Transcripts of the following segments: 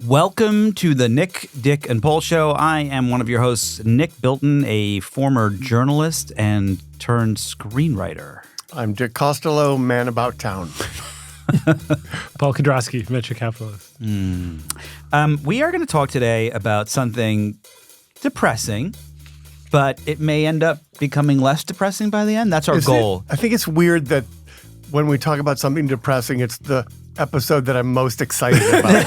Welcome to the Nick, Dick, and Paul Show. I am one of your hosts, Nick Bilton, a former journalist and turned screenwriter. I'm Dick Costolo, man about town. Paul Kedrosky, venture capitalist. We are going to talk today about something depressing, but it may end up becoming less depressing by the end. That's our goal. I think it's weird that when we talk about something depressing, it's the episode that I'm most excited about.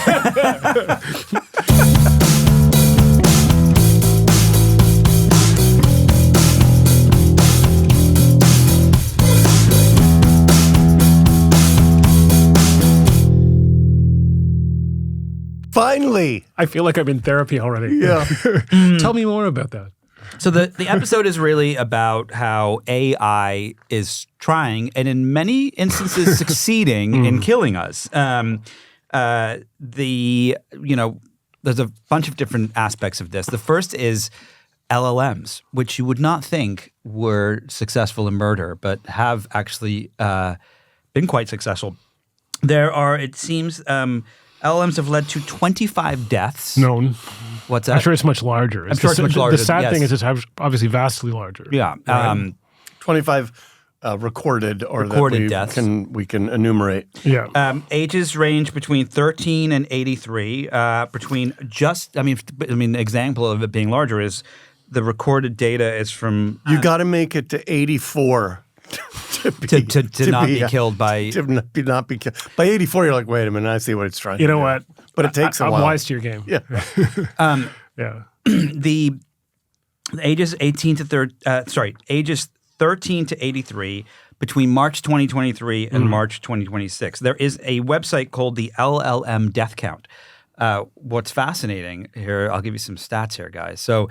Finally! I feel like I'm in therapy already. Yeah. Tell me more about that. So the episode is really about how AI is trying and in many instances succeeding in killing us. There's a bunch of different aspects of this. The first is LLMs, which you would not think were successful in murder, but have actually been quite successful. There are, it seems, LLMs have led to 25 deaths. Known. What's that? I'm sure it's much larger. I'm sure it's much larger. The sad thing yes. is it's obviously vastly larger. Yeah. Right? 25 recorded deaths. We can enumerate. Yeah. Ages range between 13 and 83. Example of it being larger is the recorded data is from. You got to make it to 84 to not be killed by. To not be killed. By 84, you're like, wait a minute, I see what it's trying to do. You know what? But it takes a while. I'm wise to your game. Yeah. Yeah. The ages ages 13 to 83 between March 2023 and March 2026. There is a website called the LLM Death Count. What's fascinating here, I'll give you some stats here, guys. So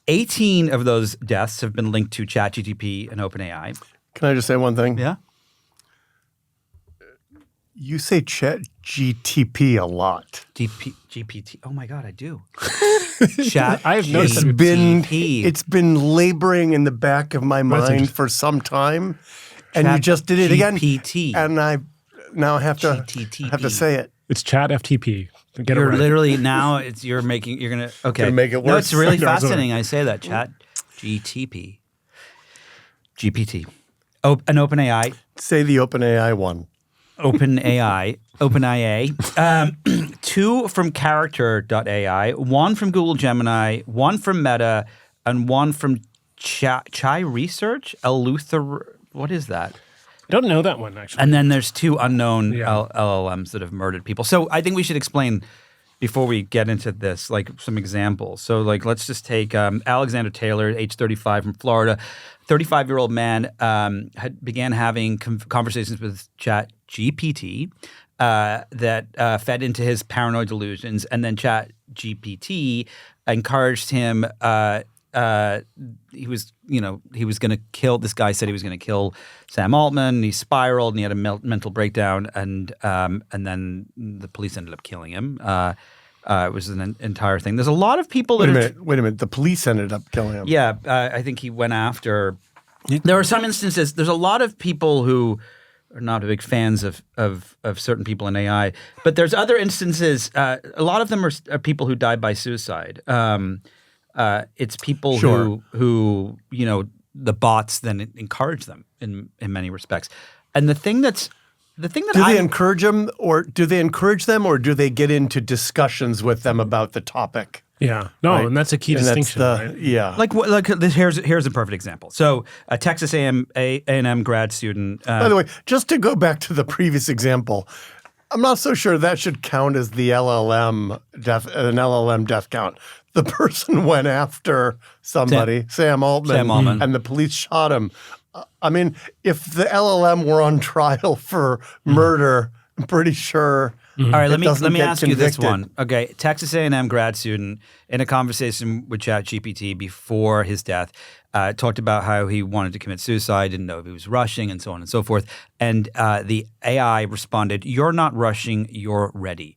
18 of those deaths have been linked to ChatGPT and OpenAI. Can I just say one thing? Yeah. You say ChatGPT a lot. GPT. Oh my God, I do. Chat. I have noticed It's been laboring in the back of my mind for some time, and you just did it again. GPT. And I now have to say it. It's Chat FTP. Get You're it right. literally now. You're gonna. Okay. Gonna make it No, worse. it's really fascinating. I say that Chat GPT. GPT. Oh, an OpenAI. Say the OpenAI one. OpenAI, 2 from Character.ai, 1 from Google Gemini, 1 from Meta, and 1 from Chai Research, Eleuther. What is that? Don't know that one, actually. And then there's 2 unknown LLMs that have murdered people. So I think we should explain before we get into this, like some examples. So let's just take Alexander Taylor, age 35 from Florida. 35-year-old man began having conversations with ChatGPT that fed into his paranoid delusions, and then ChatGPT encouraged him. He was going to kill. This guy said he was going to kill Sam Altman. And he spiraled, and he had a mental breakdown, and then the police ended up killing him. It was an entire thing. There's a lot of people that Wait a minute. The police ended up killing him. Yeah, I think he went after. There are some instances. There's a lot of people who are not big fans of certain people in AI, but there's other instances. A lot of them are people who died by suicide. It's people who the bots then encourage them in many respects. And the thing that do they encourage them, or do they get into discussions with them about the topic? Yeah. No, right? And that's a key distinction. Right? Yeah. Here's a perfect example. So a Texas A&M grad student. By the way, just to go back to the previous example, I'm not so sure that should count as the LLM death count. The person went after somebody, Sam Altman, and the police shot him. I mean, if the LLM were on trial for murder, I'm pretty sure. All right, let me ask you this one. Okay, Texas A&M grad student in a conversation with ChatGPT before his death talked about how he wanted to commit suicide, didn't know if he was rushing, and so on and so forth. And the AI responded, "You're not rushing, you're ready."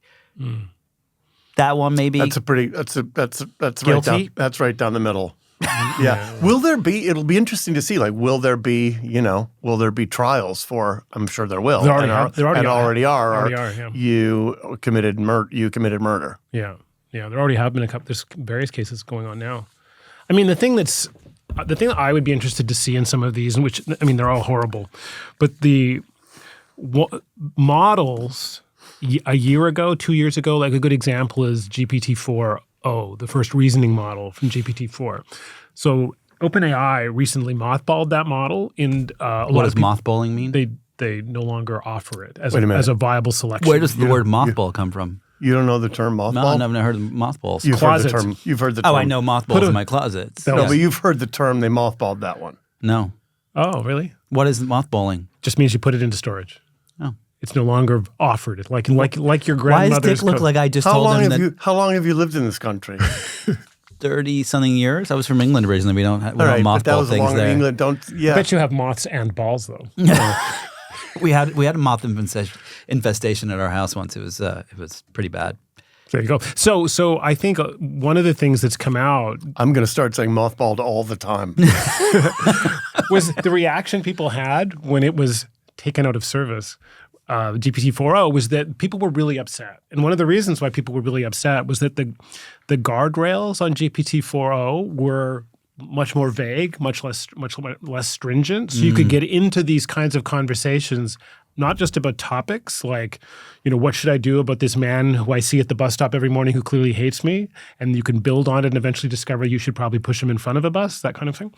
That one maybe. That's right down the middle. Yeah. Will there be? It'll be interesting to see. Like, will there be trials for? I'm sure there will. There already are. Yeah. You committed murder. Yeah. There already have been a couple. There's various cases going on now. I mean, the thing that I would be interested to see in some of these, in which they're all horrible, but the models a year ago, 2 years ago, like a good example is GPT-4o, the first reasoning model from GPT-4. So OpenAI recently mothballed that model. What does mothballing mean? They no longer offer it as a viable selection. Where does the word mothball come from? You don't know the term mothball? No, I've never heard of mothballs. You've heard the term. Oh, I know mothballs in my closet. No, but you've heard the term. They mothballed that one. No. Oh, really? What is mothballing? Just means you put it into storage. Oh. It's no longer offered. It's like your grandmother's. Why does Dick look like I just told him that? How long have you lived in this country? 30-something years. I was from England originally. We don't mothball but that was things there. England. I bet you have moths and balls, though. We had a moth infestation at our house once. It was pretty bad. There you go. So I think one of the things that's come out. I'm going to start saying mothballed all the time. Was the reaction people had when it was taken out of service, GPT-4o, was that people were really upset. And one of the reasons why people were really upset was that the guardrails on GPT-4o were much more vague, much less stringent. So you could get into these kinds of conversations, not just about topics like, what should I do about this man who I see at the bus stop every morning who clearly hates me? And you can build on it and eventually discover you should probably push him in front of a bus, that kind of thing.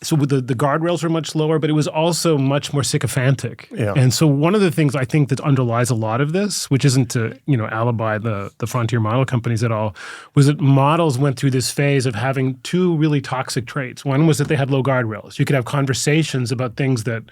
So the guardrails were much lower, but it was also much more sycophantic. Yeah. And so one of the things I think that underlies a lot of this, which isn't to alibi the frontier model companies at all, was that models went through this phase of having two really toxic traits. One was that they had low guardrails. You could have conversations about things that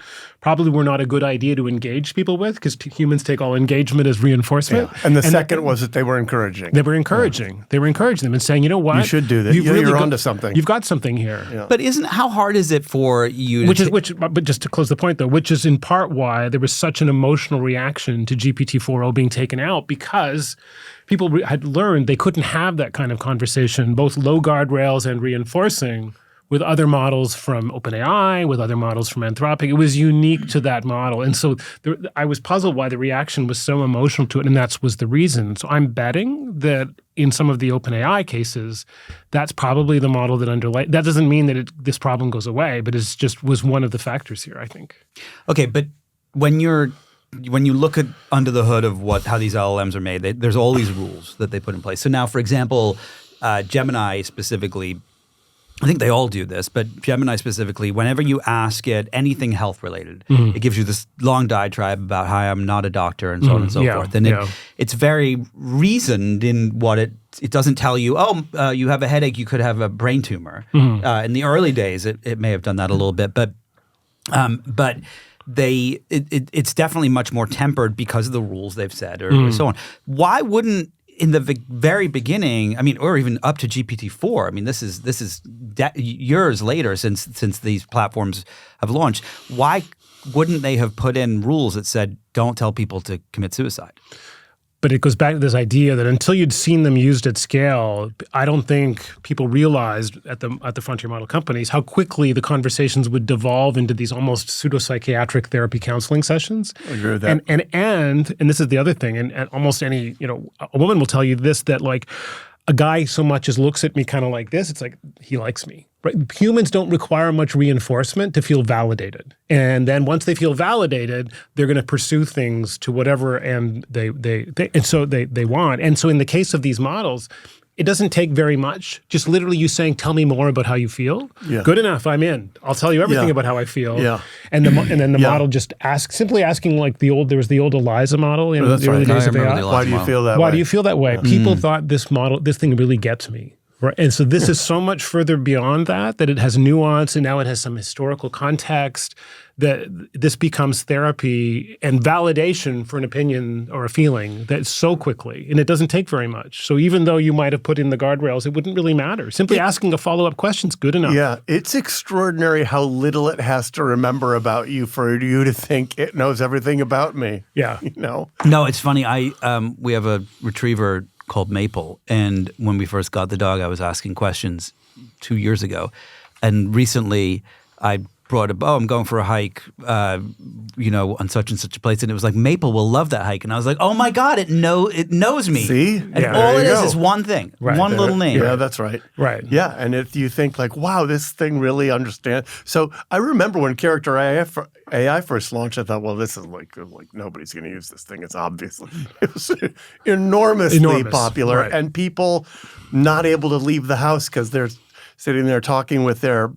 probably were not a good idea to engage people with, because humans take all engagement as reinforcement. Yeah. And the second was that they were encouraging. They were encouraging. They were encouraging them and saying, you know what? You should do this. You're onto something. You've got something here. Yeah. But how hard is it for you But just to close the point, though, which is in part why there was such an emotional reaction to GPT-4o being taken out, because people had learned they couldn't have that kind of conversation, both low guardrails and reinforcing, with other models from OpenAI, with other models from Anthropic. It was unique to that model. And so I was puzzled why the reaction was so emotional to it, and that was the reason. So I'm betting that in some of the OpenAI cases, that's probably the model that underlay. That doesn't mean that this problem goes away, but it's just was one of the factors here, I think. Okay, but when you look at under the hood of how these LLMs are made, there's all these rules that they put in place. So now, for example, Gemini specifically, I think they all do this, but Gemini specifically, whenever you ask it anything health related, it gives you this long diatribe about how I'm not a doctor and so on and so forth. And it's very reasoned in what it doesn't tell you, you have a headache, you could have a brain tumor. In the early days, it may have done that a little bit, but it's definitely much more tempered because of the rules they've set or so on. Why wouldn't in the very beginning, or even up to GPT-4, this is years later since these platforms have launched. Why wouldn't they have put in rules that said, don't tell people to commit suicide? But it goes back to this idea that until you'd seen them used at scale, I don't think people realized at the frontier model companies how quickly the conversations would devolve into these almost pseudo-psychiatric therapy counseling sessions. I agree with that. And this is the other thing, and almost any, a woman will tell you this, that like a guy so much as looks at me kind of like this, it's like he likes me. Right? Humans don't require much reinforcement to feel validated. And then once they feel validated, they're going to pursue things to whatever and they want. And so in the case of these models, it doesn't take very much. Just literally you saying, tell me more about how you feel. Yeah. Good enough, I'm in. I'll tell you everything about how I feel. Yeah. And then the model just simply asking like there was the old Eliza model in the early days of AI. Why do you feel that way? Why do you feel that way? People thought this thing really gets me. Right. And so this is so much further beyond that it has nuance and now it has some historical context, that this becomes therapy and validation for an opinion or a feeling that so quickly, and it doesn't take very much. So even though you might have put in the guardrails, it wouldn't really matter. Simply asking a follow-up question is good enough. Yeah, it's extraordinary how little it has to remember about you for you to think it knows everything about me. Yeah. No, it's funny. We have a retriever called Maple. And when we first got the dog, I was asking questions 2 years ago. And recently I brought I'm going for a hike, on such and such a place. And it was like, Maple will love that hike. And I was like, oh my God, it knows me. See? And all it is one thing, one little name. Yeah, that's right. Right. Yeah, and if you think like, wow, this thing really understands. So I remember when Character AI first launched, I thought, well, this is like nobody's going to use this thing. It's obviously it was enormously popular, and people not able to leave the house because they're sitting there talking with their,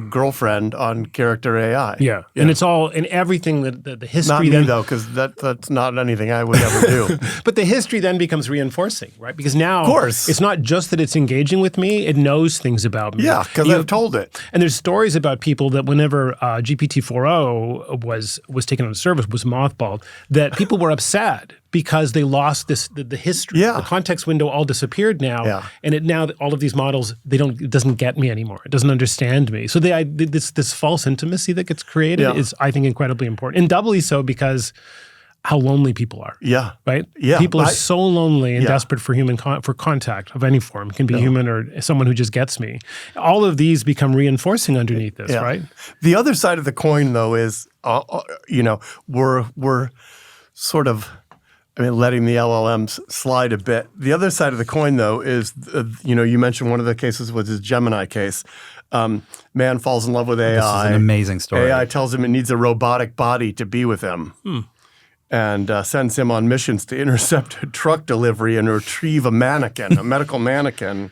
girlfriend on Character AI. Yeah. And it's all, and everything that the history Not me, then, though, because that's not anything I would ever do. But the history then becomes reinforcing, right? Because now Of course. it's not just that it's engaging with me, it knows things about me. Yeah, because I've told it. And there's stories about people that whenever GPT-4o was taken out of service, was mothballed, that people were upset because they lost the history. Yeah. The context window all disappeared now. Yeah. And now all of these models, it doesn't get me anymore. It doesn't understand me. So this false intimacy that gets created is, I think, incredibly important. And doubly so because how lonely people are. Yeah. Right? Yeah. People are so lonely and desperate for for contact of any form. It can be human or someone who just gets me. All of these become reinforcing underneath this, right? The other side of the coin, though, is, we're sort of, letting the LLMs slide a bit. The other side of the coin, though, is, you mentioned one of the cases was his Gemini case. Man falls in love with AI. This is an amazing story. AI tells him it needs a robotic body to be with him. And sends him on missions to intercept a truck delivery and retrieve a medical mannequin.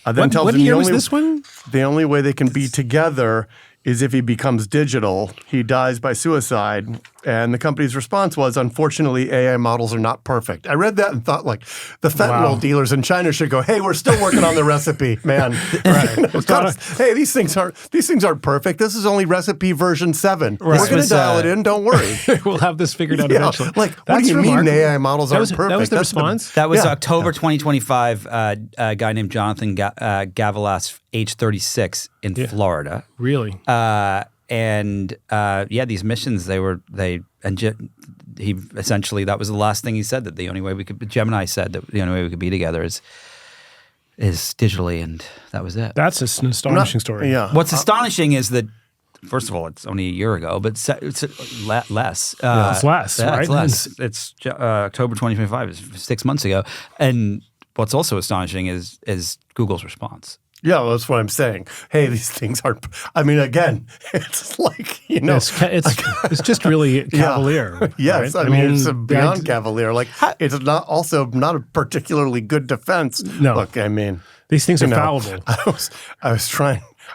Then tells what him year was this one? the only way they can be together is if he becomes digital. He dies by suicide. And the company's response was, unfortunately, AI models are not perfect. I read that and thought, like, the fentanyl dealers in China should go, hey, we're still working on the recipe, man. Hey, these things aren't perfect. This is only recipe version 7. We're going to dial it in. Don't worry. We'll have this figured out eventually. Like, what do you mean AI models aren't perfect? That was the response? That was October 2025, a guy named Jonathan Gavalas, age 36, in Florida. Really? These missions, he essentially, that was the last thing he said, that the only way Gemini said that the only way we could be together is digitally, and that was it. That's an astonishing story. Yeah. What's astonishing is that, first of all, it's only a year ago, but it's less. It's less, right? It's less. It's October 2025, it's 6 months ago. And what's also astonishing is Google's response. Yeah, well, that's what I'm saying. Hey, these things aren't. Again, it's like it's just really cavalier. Yeah. Yes, right? it's beyond cavalier. Like it's not a particularly good defense. No, look, these things are fallible.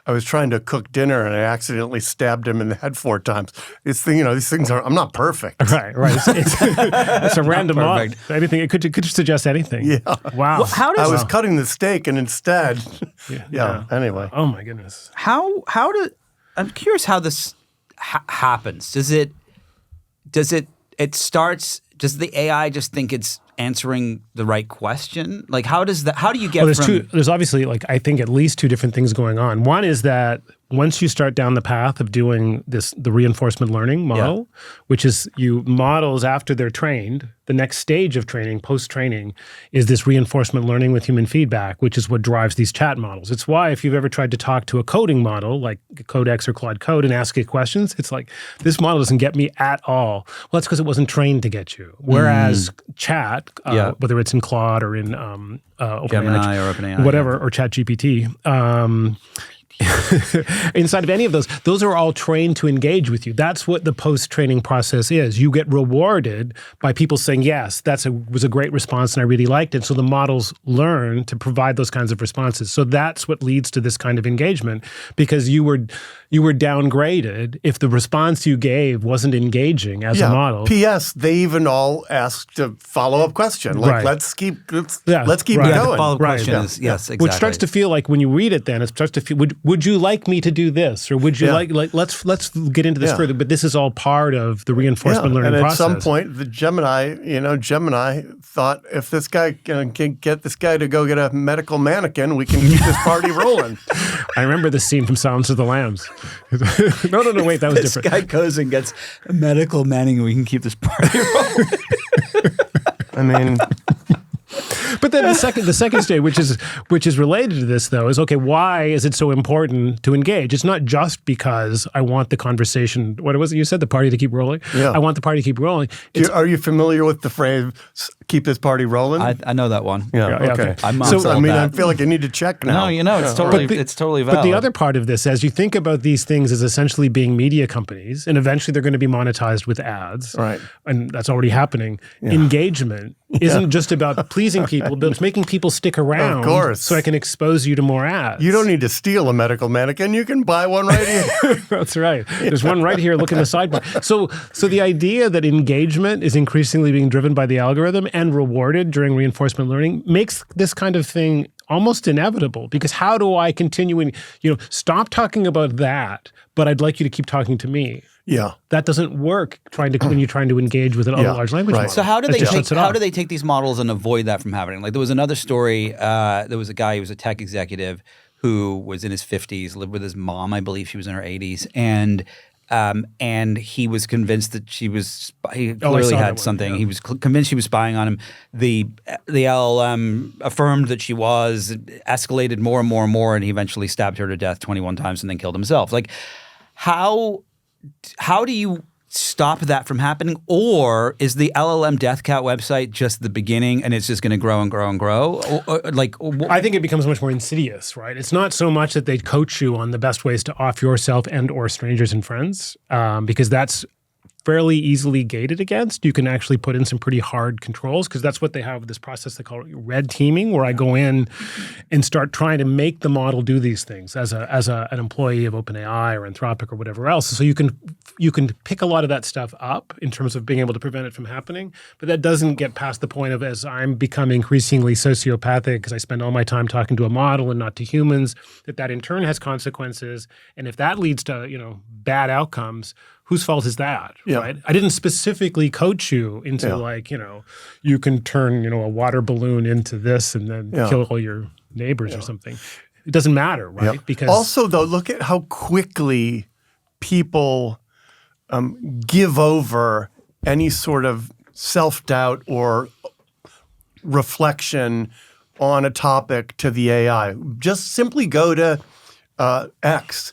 I was trying to cook dinner and I accidentally stabbed him in the head 4 times. These things are. I'm not perfect. Right. It's a random mod. Anything. It could suggest anything. Yeah. Wow. Well, I was cutting the steak and instead. Yeah. Anyway. Oh my goodness. I'm curious how this happens. Does the AI just think it's answering the right question? Like, how do you get there's obviously, I think, at least 2 different things going on. One is that once you start down the path of doing the reinforcement learning model, which is models after they're trained, the next stage of training, post-training, is this reinforcement learning with human feedback, which is what drives these chat models. It's why if you've ever tried to talk to a coding model like Codex or Claude Code and ask it questions, it's like, this model doesn't get me at all. Well, that's because it wasn't trained to get you. Whereas chat, whether it's in Claude or in Gemini or OpenAI, whatever, or ChatGPT, inside of any of those are all trained to engage with you. That's what the post-training process is. You get rewarded by people saying, yes, was a great response and I really liked it. So the models learn to provide those kinds of responses. So that's what leads to this kind of engagement, because you were downgraded if the response you gave wasn't engaging as a model. P.S. They even all asked a follow-up question. Like, let's keep it going. The follow-up question is, yes, exactly. Which starts to feel like, when you read it, then it starts to feel, would you like me to do this? Or would you like let's get into this further, but this is all part of the reinforcement learning process. And at some point, the Gemini thought, if this guy can get this guy to go get a medical mannequin, we can keep this party rolling. I remember this scene from Silence of the Lambs. No, wait, that was this different. This guy goes and gets a medical mannequin, we can keep this party rolling. But then the second stage, which is related to this, though, is okay. Why is it so important to engage? It's not just because I want the conversation. What was it you said? The party to keep rolling. Yeah. I want the party to keep rolling. Are you familiar with the phrase "keep this party rolling"? I know that one. Yeah. Okay. I'm So on I mean, that. I feel like I need to check now. No, it's totally it's totally valid. But the other part of this, as you think about these things as essentially being media companies, and eventually they're going to be monetized with ads, Right. and that's already happening. Engagement isn't just about pleasing people, but it's making people stick around. Of course. So I can expose you to more ads. You don't need to steal a medical mannequin. You can buy one right here. That's right. There's one right here. Look in the sidebar. So the idea that engagement is increasingly being driven by the algorithm and rewarded during reinforcement learning makes this kind of thing almost inevitable, because how do I continue stop talking about that, but I'd like you to keep talking to me. Yeah. That doesn't work when you're trying to engage with a large language model. So how do It they just take shuts it off. these models and avoid that from happening? Like there was another story. There was a guy who was a tech executive who was in his 50s, lived with his mom. I believe she was in her 80s, and he was convinced that he clearly had something. Yeah. He was convinced she was spying on him. The LLM affirmed that she was, escalated more and more and more, and he eventually stabbed her to death 21 times and then killed himself. Like how do you stop that from happening? Or is the LLM Death Count website just the beginning and it's just going to grow and grow and grow? I think it becomes much more insidious, right? It's not so much that they coach you on the best ways to off yourself and or strangers and friends, because that's fairly easily gated against. You can actually put in some pretty hard controls, because that's what they have with this process they call red teaming, where I go in and start trying to make the model do these things as an employee of OpenAI or Anthropic or whatever else. So you can pick a lot of that stuff up in terms of being able to prevent it from happening, but that doesn't get past the point of, as I'm becoming increasingly sociopathic because I spend all my time talking to a model and not to humans, that in turn has consequences. And if that leads to bad outcomes, whose fault is that, right? I didn't specifically coach you into you can turn, a water balloon into this and then kill all your neighbors or something. It doesn't matter, right? Yeah. Because also, though, look at how quickly people give over any sort of self-doubt or reflection on a topic to the AI. Just simply go to X,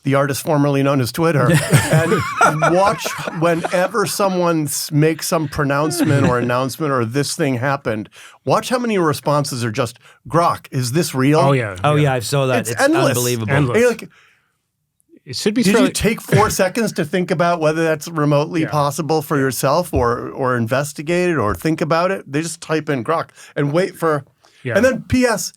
the artist formerly known as Twitter, and watch whenever someone makes some pronouncement or announcement or this thing happened, watch how many responses are just, Grok, is this real? Oh, yeah. I saw that. It's endless. Unbelievable. And you're like, it should be did you take 4 seconds to think about whether that's remotely possible for yourself or investigate it or think about it? They just type in Grok and wait for and then P.S.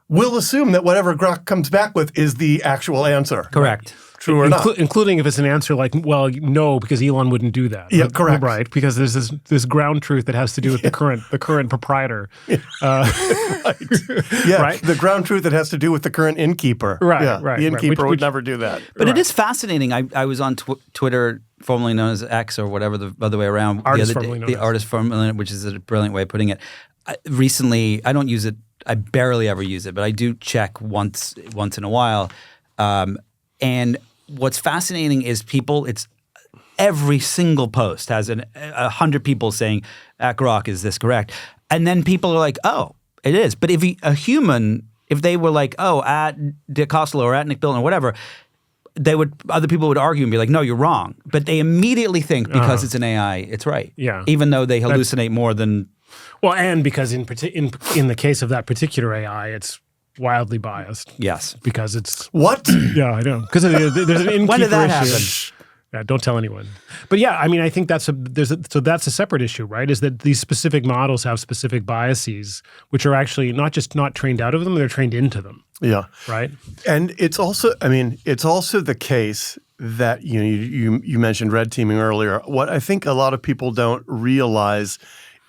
We'll assume that whatever Grok comes back with is the actual answer. Correct. True or not. Including if it's an answer like, well, no, because Elon wouldn't do that. Yeah, correct. Right, because there's this ground truth that has to do with the current proprietor. Right. Yeah, right? The ground truth that has to do with the current innkeeper. Right, right. The innkeeper would never do that. But it is fascinating. I was on Twitter, formerly known as X or whatever the other way around. Artist the other formerly day, known the as. artist formerly, which is a brilliant way of putting it. Recently, I don't use it. I barely ever use it, but I do check once in a while. And what's fascinating is it's every single post has 100 people saying, at Grok, is this correct? And then people are like, oh, it is. But if they were like, oh, at Costolo or at Nick Bilton or whatever, other people would argue and be like, no, you're wrong. But they immediately think because it's an AI, it's right. Yeah. Even though they hallucinate more than... Well, and because in the case of that particular AI, it's wildly biased. Yes. Because it's... What? Yeah, I know. Because there's an innkeeper When did that issue. happen? Yeah, don't tell anyone. But yeah, I mean, I think that's a separate issue, right? Is that these specific models have specific biases, which are actually not trained out of them, they're trained into them. Yeah. Right? And it's also the case that you mentioned red teaming earlier. What I think a lot of people don't realize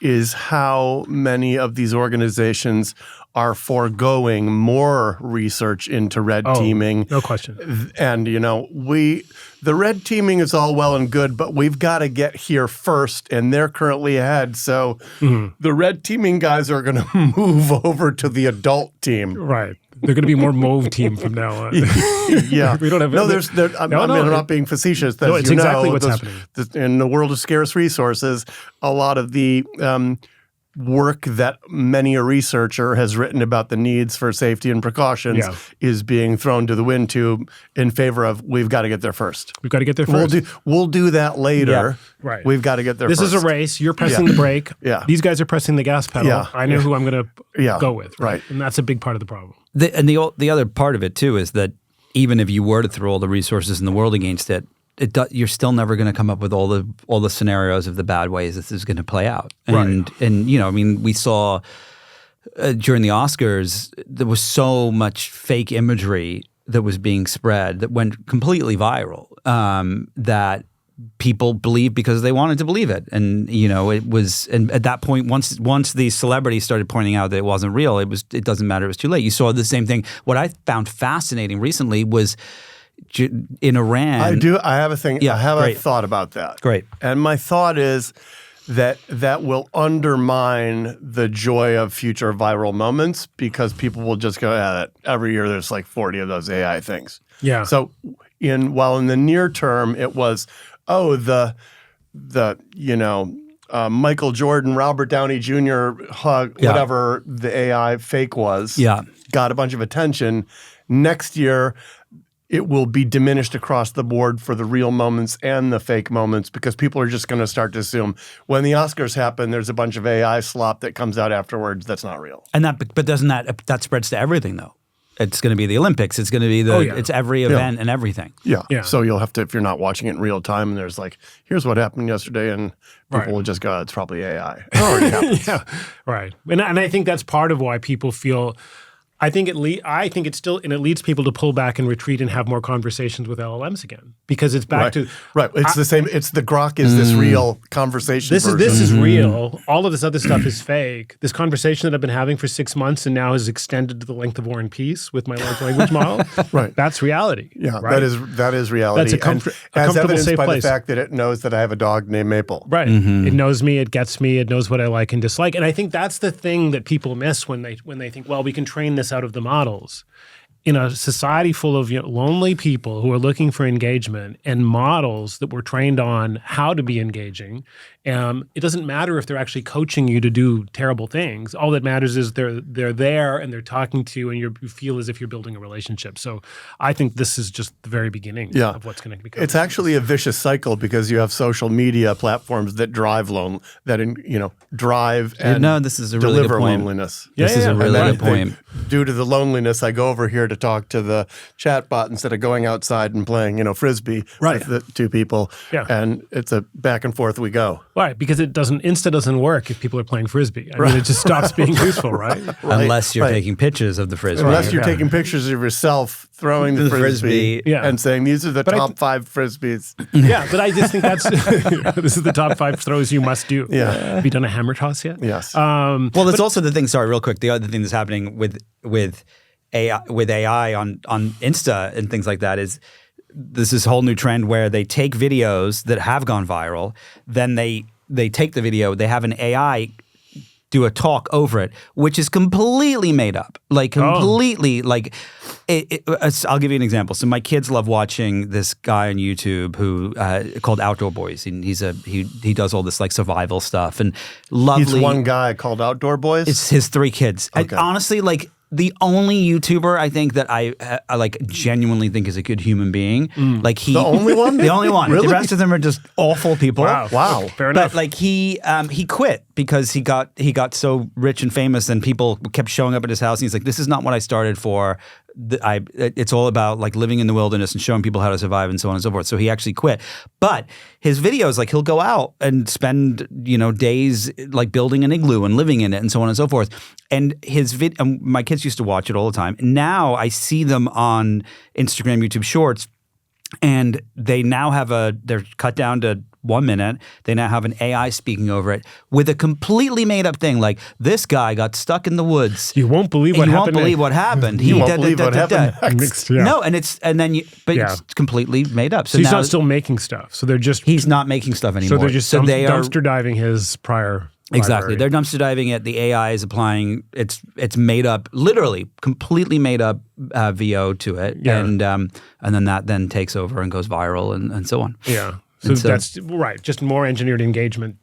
is how many of these organizations are foregoing more research into red teaming. No question. And, the red teaming is all well and good, but we've got to get here first, and they're currently ahead. So the red teaming guys are going to move over to the adult team. Right. They're going to be more mauve team from now on. Yeah. We don't have I'm not being facetious. No, it's exactly what's happening. In the world of scarce resources, a lot of the work that many a researcher has written about the needs for safety and precautions is being thrown to the wind tube in favor of we've got to get there first. We've got to get there first. We'll do that later. Yeah. Right. We've got to get there this first. This is a race. You're pressing the brake. Yeah. These guys are pressing the gas pedal. Yeah. I know who I'm going to go with. Right. And that's a big part of the problem. The other part of it too is that even if you were to throw all the resources in the world against it, you're still never going to come up with all the scenarios of the bad ways this is going to play out. And I mean, we saw during the Oscars there was so much fake imagery that was being spread that went completely viral that people believed because they wanted to believe it. And it was, and at that point, once the celebrities started pointing out that it wasn't real, it doesn't matter. It was too late. You saw the same thing. What I found fascinating recently was in Iran. I have a thing. Yeah, I have great. a thought about that. Great. And my thought is that will undermine the joy of future viral moments because people will just go at it. Every year there's like 40 of those AI things. Yeah. So while in the near term it was, Michael Jordan, Robert Downey Jr. hug, whatever the AI fake was, got a bunch of attention. Next year, it will be diminished across the board for the real moments and the fake moments because people are just going to start to assume when the Oscars happen, there's a bunch of AI slop that comes out afterwards that's not real. And but doesn't that spreads to everything though? It's going to be the Olympics. It's going to be it's every event and everything. Yeah. So you'll have to, if you're not watching it in real time and there's like, here's what happened yesterday and people will just go, it's probably AI. It already happens. Right. And I think that's part of why people feel, I think it leads people to pull back and retreat and have more conversations with LLMs again because it's back to It's the same. It's the Grok is this real conversation. This is real. All of this other stuff is fake. This conversation that I've been having for 6 months and now has extended to the length of War and Peace with my large language model. That's reality. Yeah, right? that is reality. That's a as evidenced safe by place. the fact that it knows that I have a dog named Maple. Right. It knows me. It gets me. It knows what I like and dislike. And I think that's the thing that people miss when they think, well, we can train this out of the models. In a society full of lonely people who are looking for engagement and models that were trained on how to be engaging, it doesn't matter if they're actually coaching you to do terrible things. All that matters is they're there and they're talking to you and you feel as if you're building a relationship. So I think this is just the very beginning of what's going to become. It's actually a vicious cycle because you have social media platforms that drive drive and this is a really deliver good point. loneliness. This is a really good point. Due to the loneliness, I go over here to talk to the chat bot instead of going outside and playing, Frisbee with the two people. Yeah. And it's a back and forth we go. Right, because Insta doesn't work if people are playing Frisbee. I mean, it just stops being useful, right? Unless you're taking pictures of the Frisbee. Unless you're taking pictures of yourself throwing the Frisbee and saying, these are the top 5 Frisbees. Yeah, but I just think that's, this is the top 5 throws you must do. Yeah. Have you done a hammer toss yet? Yes. Well, there's also the thing, sorry, real quick, the other thing that's happening with AI on Insta and things like that is there's this whole new trend where they take videos that have gone viral, then they take the video, they have an AI do a talk over it, which is completely made up, I'll give you an example. So my kids love watching this guy on YouTube who called Outdoor Boys, and he does all this survival stuff and lovely. He's one guy called Outdoor Boys. It's his 3 kids. Okay. Honestly, the only YouTuber I think that I genuinely think is a good human being. The only one? The only one. Really? The rest of them are just awful people. Wow. Fair enough. But he quit because he got so rich and famous and people kept showing up at his house and he's like, this is not what I started for. It's all about living in the wilderness and showing people how to survive and so on and so forth. So he actually quit. But his videos, he'll go out and spend days building an igloo and living in it and so on and so forth. And my kids used to watch it all the time. Now I see them on Instagram, YouTube Shorts, and they now they're cut down to 1 minute. They now have an AI speaking over it with a completely made up thing this guy got stuck in the woods. You won't believe what happened. You won't believe what happened. You won't believe what happened next. No, it's completely made up. So he's not still making stuff. So they're just he's not making stuff anymore. So they're just dumpster diving his prior. Exactly. library. They're dumpster diving it. The AI is applying it's made up, literally completely made up VO to it. Yeah. And then that takes over and goes viral and so on. Yeah. So that's right, just more engineered engagement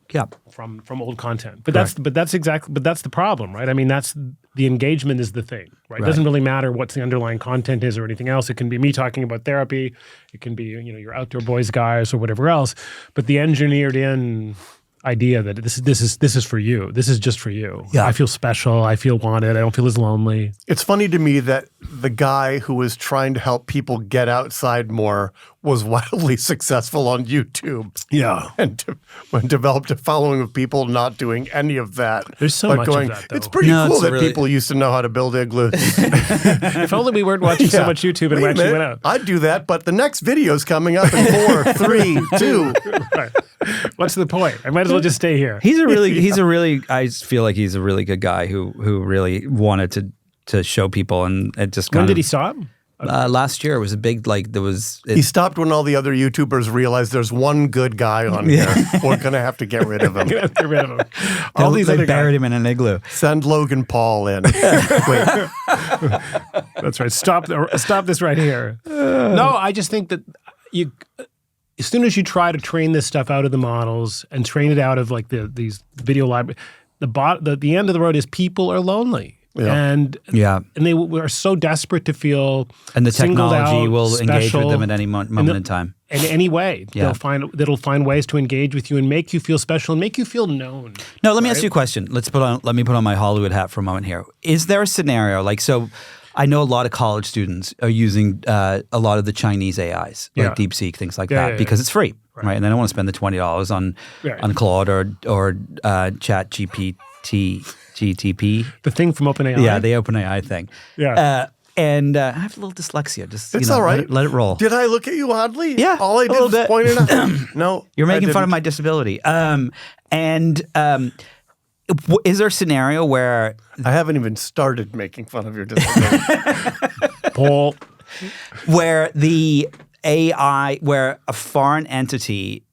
from old content. But that's the problem, right? I mean, that's the engagement is the thing, right? It doesn't really matter what the underlying content is or anything else. It can be me talking about therapy, it can be your outdoor boys guys or whatever else. But the engineered in idea that this is for you. This is just for you. Yeah. I feel special. I feel wanted. I don't feel as lonely. It's funny to me that the guy who was trying to help people get outside more was wildly successful on YouTube. Yeah. And developed a following of people not doing any of that. There's so much of that, though. It's pretty cool that people used to know how to build igloos. If only we weren't watching so much YouTube and we actually went out. I'd do that, but the next video's coming up in 4, 3, 2. Right. What's the point? I might as well just stay here. I feel like he's a really good guy who really wanted to show people, and it just When did he stop? Last year it was a big, he stopped when all the other YouTubers realized there's one good guy on here. We're going to have to get rid of him. All these they other buried guys. him in an igloo. Send Logan Paul in. Wait. That's right. Stop this right here. No, I just think that as soon as you try to train this stuff out of the models and train it out of these video libraries, the end of the road is people are lonely. Yeah. And they are so desperate to feel and the singled technology out, will engage with special, them at any moment in time. In any way. That'll find ways to engage with you and make you feel special and make you feel known. No, let me ask you a question. Let me put on my Hollywood hat for a moment here. Is there a scenario so I know a lot of college students are using a lot of the Chinese AIs, like DeepSeek, things like that, because it's free, right? And they don't want to spend the $20 on Claude or Chat GTP. The thing from OpenAI? Yeah, the OpenAI thing. Yeah. And I have a little dyslexia. Just it's all right. Let it roll. Did I look at you oddly? Yeah, all I did was point it out. No, you're making fun of my disability. Is there a scenario where I haven't even started making fun of your disability, Paul? Where the AI, where a foreign entity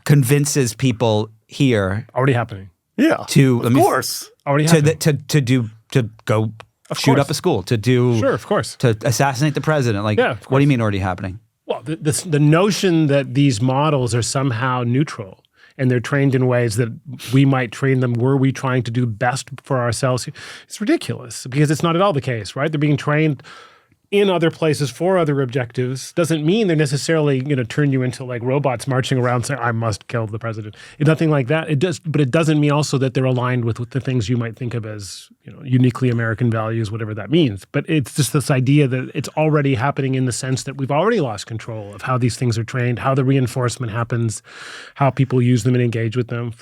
convinces people here already happening. Yeah, of course, already happening. to go shoot up a school, of course, to assassinate the president. What do you mean already happening? Well, the notion that these models are somehow neutral and they're trained in ways that we might train them were we trying to do best for ourselves, it's ridiculous because it's not at all the case, right? They're being trained in other places for other objectives. Doesn't mean they're necessarily going to turn you into robots marching around saying, I must kill the president. It's nothing like that. It does, but it doesn't mean also that they're aligned with the things you might think of as uniquely American values, whatever that means. But it's just this idea that it's already happening in the sense that we've already lost control of how these things are trained, how the reinforcement happens, how people use them and engage with them.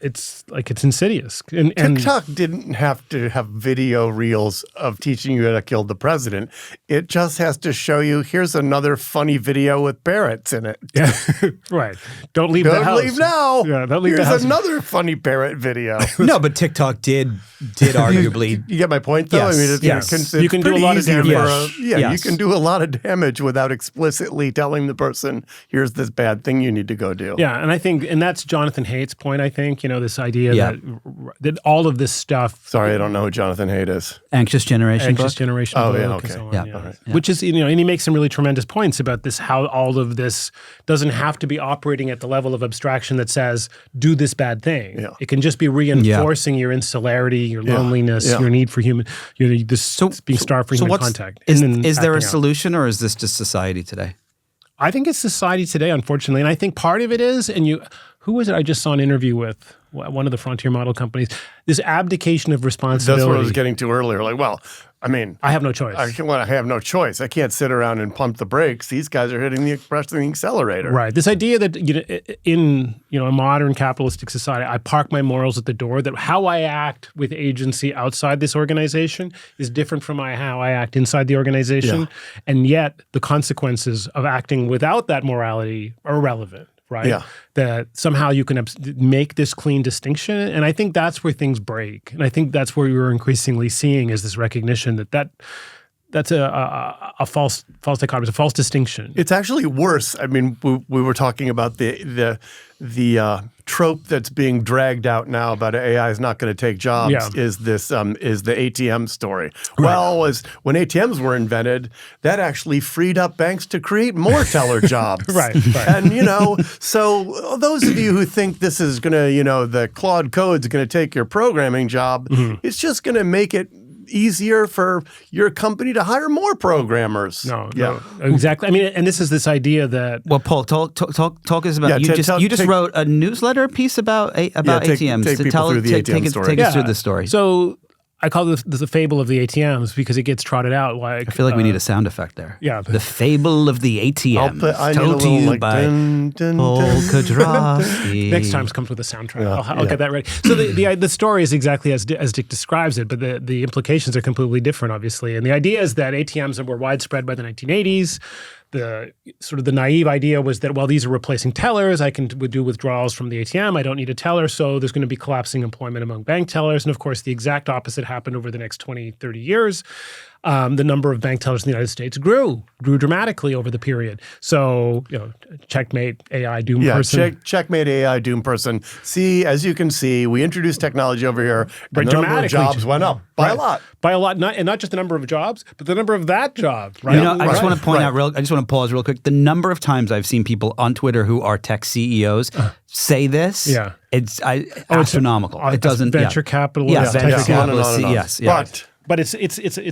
It's insidious. And TikTok didn't have to have video reels of teaching you how to kill the president. It just has to show you, here's another funny video with parrots in it. Yeah, right. Don't leave the house. Don't leave now. Yeah, don't leave the house. Here's another funny parrot video. No, but TikTok did arguably. You get my point, though? Yes. I mean, it's you can do a lot of damage. You can do a lot of damage without explicitly telling the person, here's this bad thing you need to go do. Yeah, and that's Jonathan Haidt's point, I think, this idea that all of this stuff. Sorry, I don't know who Jonathan Haidt is. Anxious Generation book? Oh, yeah, okay. And so on, All right. Which is, and he makes some really tremendous points about this, how all of this doesn't have to be operating at the level of abstraction that says, do this bad thing. Yeah. It can just be reinforcing your insularity, your loneliness, your need for being starved for human contact. Is there a solution, or is this just society today? I think it's society today, unfortunately. And I think part of it is, who was it I just saw an interview with? One of the frontier model companies. This abdication of responsibility. That's what I was getting to earlier. I have no choice. I have no choice. I can't sit around and pump the brakes. These guys are hitting the accelerator. Right. This idea that in a modern capitalistic society, I park my morals at the door, that how I act with agency outside this organization is different from how I act inside the organization. Yeah. And yet the consequences of acting without that morality are irrelevant. Right? Yeah. That somehow you can make this clean distinction. And I think that's where things break. And I think that's where we're increasingly seeing is this recognition that that's a false dichotomy, it's a false distinction. It's actually worse. I mean, we were talking about the trope that's being dragged out now about AI is not going to take jobs. Yeah. Is the ATM story? Right. Well, when ATMs were invented, that actually freed up banks to create more teller jobs. Right. And so those of you who think this is going to, the Claude Code's going to take your programming job, it's just going to make it easier for your company to hire more programmers. No, exactly. I mean, and this is this idea that. Well, Paul, talk us about. You just wrote a newsletter piece about ATMs. Take people through the ATM story. Take us through the story. So I call this the fable of the ATMs because it gets trotted out like. I feel like we need a sound effect there. Yeah, the fable of the ATMs. I told to you by Paul Kedrosky. Next time comes with a soundtrack. I'll get that ready. So the story is exactly as Dick describes it, but the implications are completely different, obviously. And the idea is that ATMs were widespread by the 1980s. The naive idea was that, well, these are replacing tellers. I can do withdrawals from the ATM. I don't need a teller. So there's going to be collapsing employment among bank tellers. And of course, the exact opposite happened over the next 20, 30 years. The number of bank tellers in the United States grew dramatically over the period. So, checkmate AI doom person. Checkmate AI doom person. See, as you can see, we introduced technology over here, and the number of jobs went up by a lot. By a lot, and not just the number of jobs, but the number of that job. Right? I just want to point out I just want to pause real quick. The number of times I've seen people on Twitter who are tech CEOs say this, it's astronomical. It doesn't venture capital. Yes, venture capitalist. Yes. But it's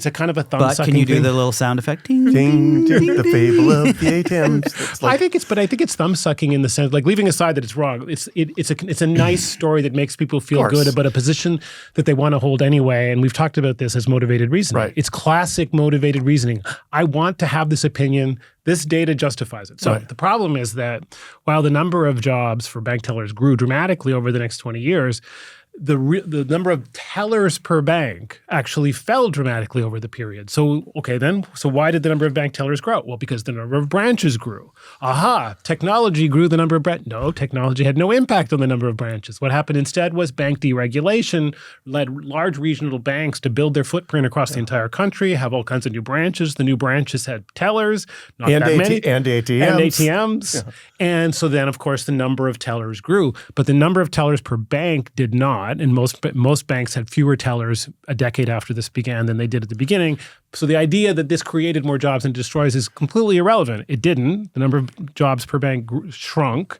a kind of a thumb sucking. But can you do the little sound effect? Ding, ding, ding, the fable of the ATMs. I think it's thumb sucking in the sense, like leaving aside that it's wrong. It's a nice story that makes people feel good about a position that they want to hold anyway. And we've talked about this as motivated reasoning. Right. It's classic motivated reasoning. I want to have this opinion. This data justifies it. So the problem is that while the number of jobs for bank tellers grew dramatically over the next 20 years, the number of tellers per bank actually fell dramatically over the period. So why did the number of bank tellers grow? Well, because the number of branches grew. Technology grew the number of branches. No, technology had no impact on the number of branches. What happened instead was bank deregulation led large regional banks to build their footprint across the entire country, have all kinds of new branches. The new branches had tellers, not that many. And ATMs. Yeah. And so then, of course, the number of tellers grew, but the number of tellers per bank did not. And most banks had fewer tellers a decade after this began than they did at the beginning. So the idea that this created more jobs and destroys is completely irrelevant. It didn't. The number of jobs per bank shrunk.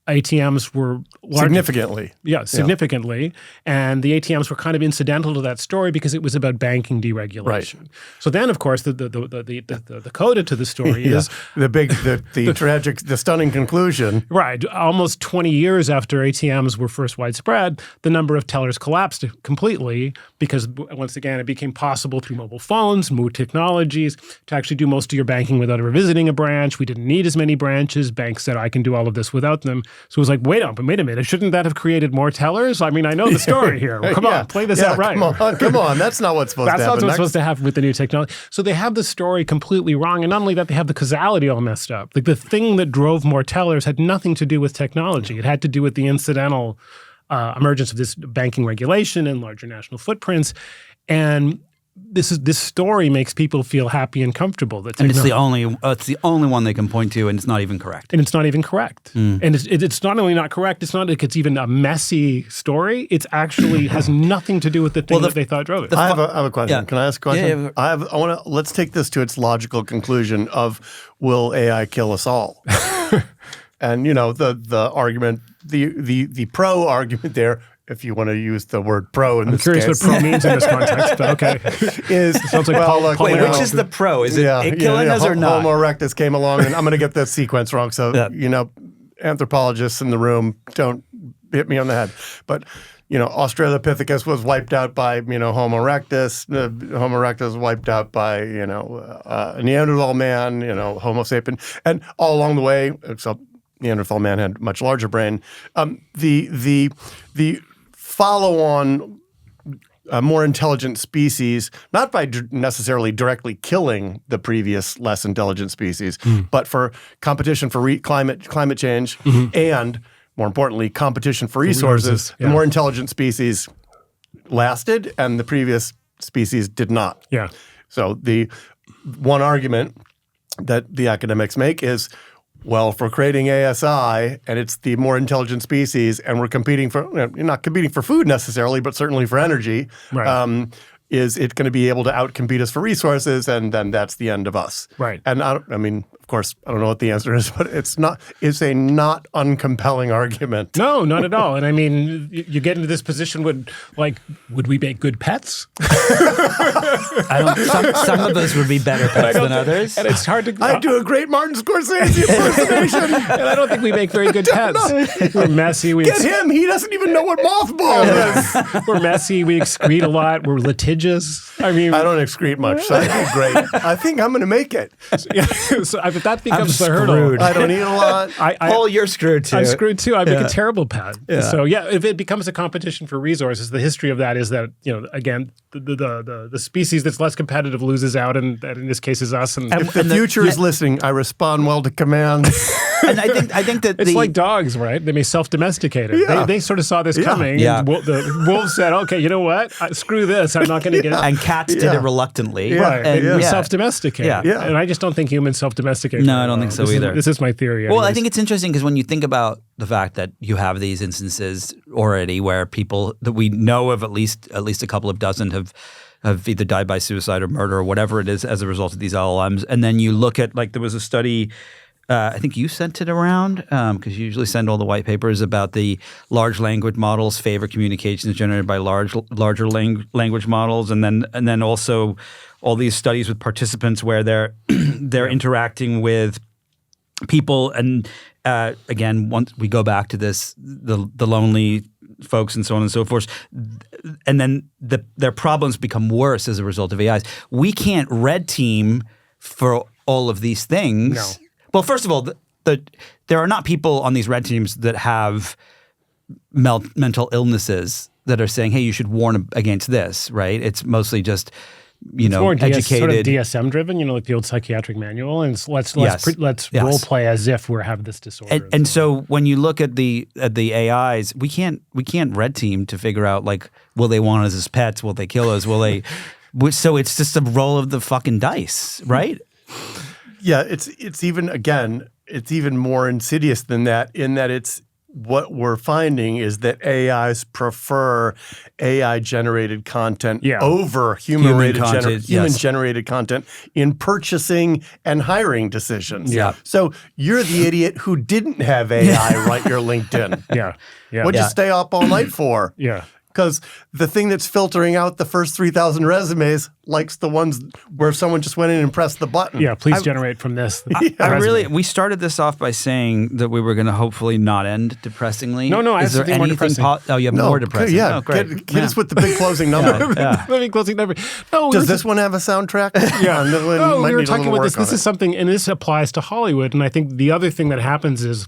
ATMs were significantly. Significantly. And the ATMs were kind of incidental to that story because it was about banking deregulation. Right. So then, of course, the coda to the story is the tragic, the stunning conclusion. Right. Almost 20 years after ATMs were first widespread, the number of tellers collapsed completely because, once again, it became possible through mobile phones, new technologies, to actually do most of your banking without ever visiting a branch. We didn't need as many branches. Banks said, I can do all of this without them. So it was like, wait a minute. Shouldn't that have created more tellers? I mean, I know the story here. Come on, play this out right. Come on. That's not what's supposed to happen. That's not what's supposed to happen with the new technology. So they have the story completely wrong. And not only that, they have the causality all messed up. Like the thing that drove more tellers had nothing to do with technology. It had to do with the incidental emergence of this banking regulation and larger national footprints. And this story makes people feel happy and comfortable. And it's the only one they can point to, and it's not even correct. And it's not even correct. And it's not only not correct, it's not like it's even a messy story. It's actually has nothing to do with the thing that they thought drove it. I have a question. Yeah. Can I ask a question? Yeah. Let's take this to its logical conclusion of, will AI kill us all? And the argument, the pro argument there, if you want to use the word pro in this case. I'm curious what pro means in this context, but okay. Sounds like wait, which is the pro? Is it killing us or not? Homo erectus came along, and I'm going to get the sequence wrong, so, anthropologists in the room, don't hit me on the head. But, Australopithecus was wiped out by, Homo erectus. Homo erectus was wiped out by, Neanderthal man, Homo sapien. And all along the way, except Neanderthal man had a much larger brain, the follow-on more intelligent species, not by necessarily directly killing the previous less intelligent species, but for competition for climate change and, more importantly, competition for resources. The more intelligent species lasted and the previous species did not. Yeah. So the one argument that the academics make is, well, if we're creating ASI and it's the more intelligent species and we're competing for, you're not competing for food necessarily, but certainly for energy, Right. Is it going to be able to outcompete us for resources? And then that's the end of us. Right. And I mean, of course, I don't know what the answer is, but it's a not uncompelling argument. No, not at all. And I mean, you get into this position would we make good pets? Some of us would be better pets than others. And it's hard to. I do a great Martin Scorsese impersonation. And I don't think we make very good pets. We're messy. Get him. He doesn't even know what mothball is. We're messy. We excrete a lot. We're litigious. I mean, I don't excrete much, so I do great. I think I'm going to make it. So if that becomes the screwed. hurdle. I don't eat a lot. Paul, you're screwed too. I'm screwed too. I make a terrible pet. Yeah. So if it becomes a competition for resources, the history of that is that again the species that's less competitive loses out, and that in this case is us. And If the future is listening, I respond well to commands. And I think that it's like dogs, right? They may self-domesticate. Yeah. They sort of saw this coming. Yeah. And the wolves said, "Okay, you know what? Screw this. I'm not going to get it." And cats did it reluctantly. Right. And, They self-domesticate. Yeah. Yeah. And I just don't think humans self-domesticate. No, I don't think so either. This is my theory. Well, I anyways. think it's interesting because when you think about the fact that you have these instances already where people that we know of at least a couple of dozen have either died by suicide or murder or whatever it is as a result of these LLMs, and then you look at there was a study. I think you sent it around because you usually send all the white papers about the large language models favor communications generated by larger language models, and then also all these studies with participants where they're interacting with people, and again, once we go back to this, the lonely folks and so on and so forth, and then their problems become worse as a result of AIs. We can't red team for all of these things. No. Well, first of all, there are not people on these red teams that have mental illnesses that are saying, "Hey, you should warn against this." Right? It's mostly just more educated, sort of DSM driven, like the old psychiatric manual, and let's role play as if we have this disorder. And so when you look at the AIs, we can't red team to figure out will they want us as pets? Will they kill us? Will they? So it's just a roll of the fucking dice, right? Yeah, it's even more insidious than that, in that it's what we're finding is that AIs prefer AI-generated content over human-generated content in purchasing and hiring decisions. Yeah. So you're the idiot who didn't have AI write your LinkedIn. Yeah. What'd you stay up all night for? Yeah. Because the thing that's filtering out the first 3,000 resumes likes the ones where someone just went in and pressed the button. Yeah, please generate from this. We started this off by saying that we were going to hopefully not end depressingly. No, I have something more depressing. You have more depressing. Yeah, oh, great. Get us with the big closing number. Closing number. No, Does this one have a soundtrack? Yeah. No, we were talking about this. This is something, and this applies to Hollywood. And I think the other thing that happens is,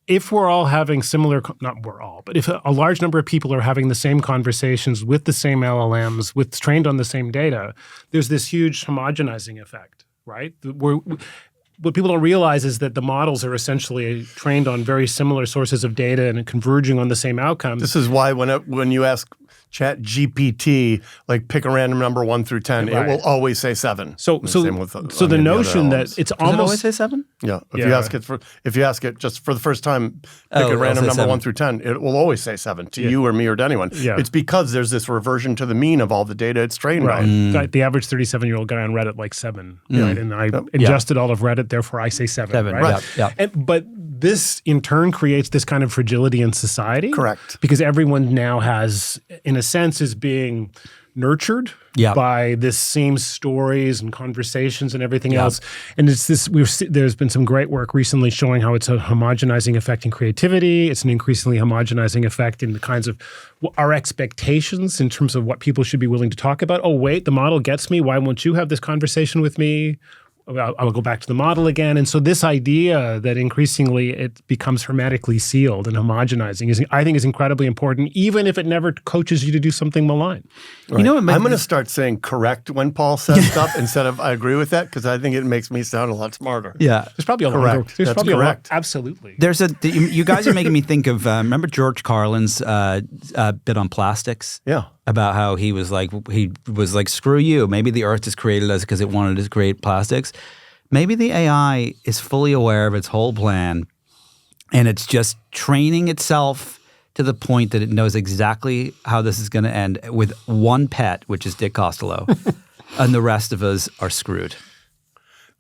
if we're all having similar, not we're all, but if a large number of people are having the same conversations with the same LLMs, trained on the same data, there's this huge homogenizing effect, right? What people don't realize is that the models are essentially trained on very similar sources of data and converging on the same outcomes. This is why when you ask Chat GPT, pick a random number 1 through 10, it will always say 7. So the notion that it's Does almost it always say 7? Yeah. If you ask it just for the first time, pick a random number 1 through 10, it will always say 7 to you or me or to anyone. Yeah. It's because there's this reversion to the mean of all the data it's trained on. The average 37-year-old guy on Reddit likes 7, right? And I ingested all of Reddit, therefore I say 7. Right? Yeah. But this in turn creates this kind of fragility in society. Correct. Because everyone now has, in a sense, is being nurtured by this same stories and conversations and everything else. And it's this. There's been some great work recently showing how it's a homogenizing effect in creativity. It's an increasingly homogenizing effect in the kinds of our expectations in terms of what people should be willing to talk about. Oh, wait, the model gets me. Why won't you have this conversation with me? I will go back to the model again. And so this idea that increasingly it becomes hermetically sealed and homogenizing I think is incredibly important, even if it never coaches you to do something malign. Right. I'm going to start saying correct when Paul says stuff instead of I agree with that, because I think it makes me sound a lot smarter. Yeah. There's probably a correct. There's That's probably correct. Absolutely. You guys are making me think of, remember George Carlin's bit on plastics? Yeah. about how he was like, screw you. Maybe the Earth just created us because it wanted to create plastics. Maybe the AI is fully aware of its whole plan, and it's just training itself to the point that it knows exactly how this is going to end with one pet, which is Dick Costolo, and the rest of us are screwed.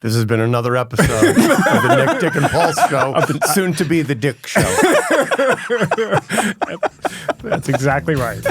This has been another episode of the Nick, Dick, and Paul Show, soon to be the Dick Show. That's exactly right.